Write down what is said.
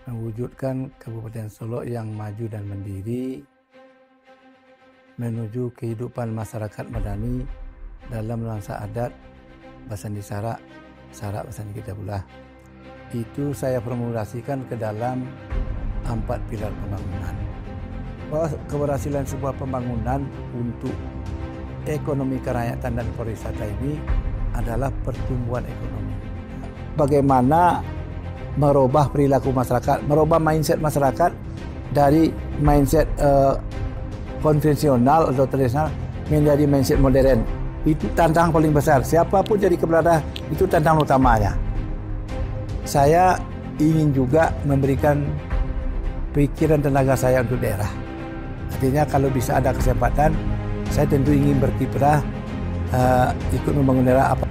mewujudkan Kabupaten Solok yang maju dan mandiri menuju kehidupan masyarakat madani dalam nuansa adat Basandi Sarak, Sarak Basandi Kita Belah. Itu saya formulasikan ke dalam 4 pilar pembangunan. Bahwa keberhasilan sebuah pembangunan untuk ekonomi kerakyatan dan pariwisata ini adalah pertumbuhan ekonomi. Bagaimana merubah perilaku masyarakat, merubah mindset masyarakat dari mindset konvensional atau tradisional menjadi mindset modern. Itu tantangan paling besar. Siapapun jadi kepala daerah, itu tantangan utamanya. Saya ingin juga memberikan pikiran tenaga saya untuk daerah. Artinya kalau bisa ada kesempatan, saya tentu ingin berkiprah ikut membangun daerah apa.